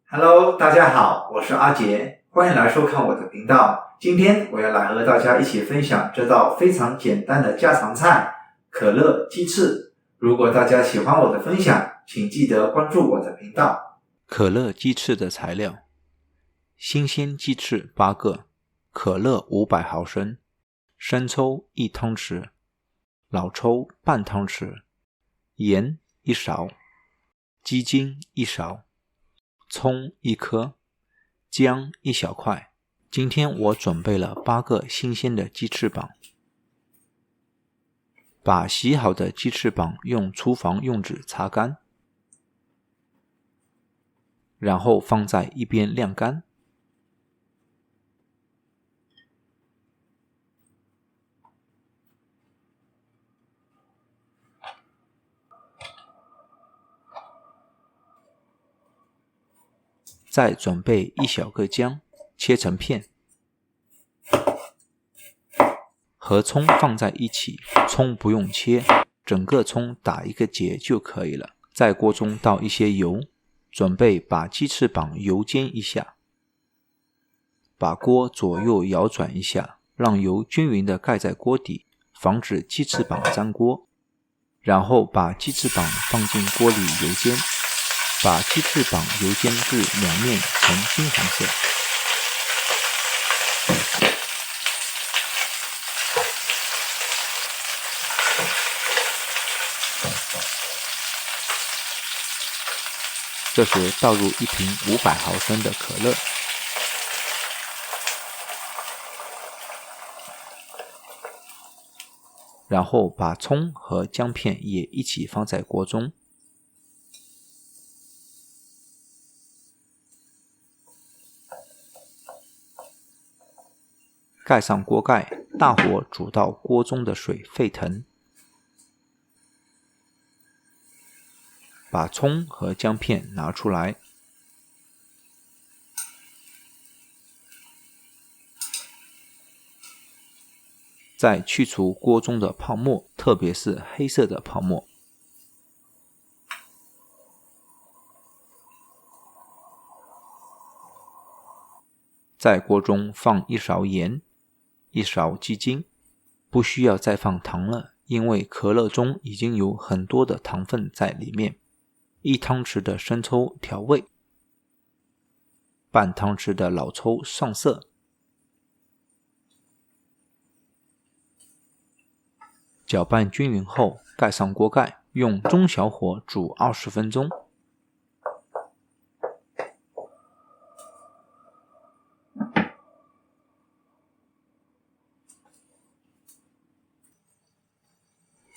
Hello， 大家好，我是阿杰，欢迎来收看我的频道。今天我要来和大家一起分享这道非常简单的家常菜——可乐鸡翅。如果大家喜欢我的分享，请记得关注我的频道。可乐鸡翅的材料：新鲜鸡翅8个，可乐500毫升，生抽1汤匙，老抽半汤匙，盐1勺，鸡精1勺，葱1颗，姜1小块。今天我准备了8个新鲜的鸡翅膀。把洗好的鸡翅膀用厨房用纸擦干，然后放在一边晾干。再准备1小个姜，切成片，和葱放在一起，葱不用切，整个葱打一个结就可以了。在锅中倒一些油，准备把鸡翅膀油煎一下，把锅左右摇转一下，让油均匀地盖在锅底，防止鸡翅膀粘锅。然后把鸡翅膀放进锅里油煎，把鸡翅膀油煎至两面呈金黄色。这时倒入一瓶500毫升的可乐，然后把葱和姜片也一起放在锅中，盖上锅盖，大火煮到锅中的水沸腾。把葱和姜片拿出来，再去除锅中的泡沫，特别是黑色的泡沫。在锅中放1勺盐，1勺鸡精，不需要再放糖了，因为可乐中已经有很多的糖分在里面。1汤匙的生抽调味，半汤匙的老抽上色，搅拌均匀后盖上锅盖，用中小火煮20分钟。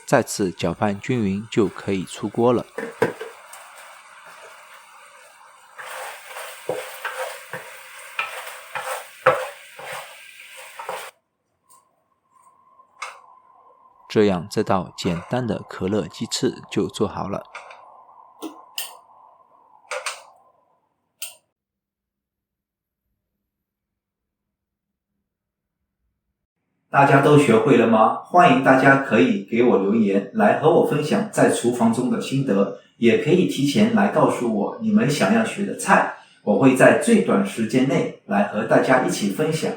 再次搅拌均匀就可以出锅了。这样这道简单的可乐鸡翅就做好了。大家都学会了吗？欢迎大家可以给我留言，来和我分享在厨房中的心得，也可以提前来告诉我你们想要学的菜，我会在最短时间内来和大家一起分享。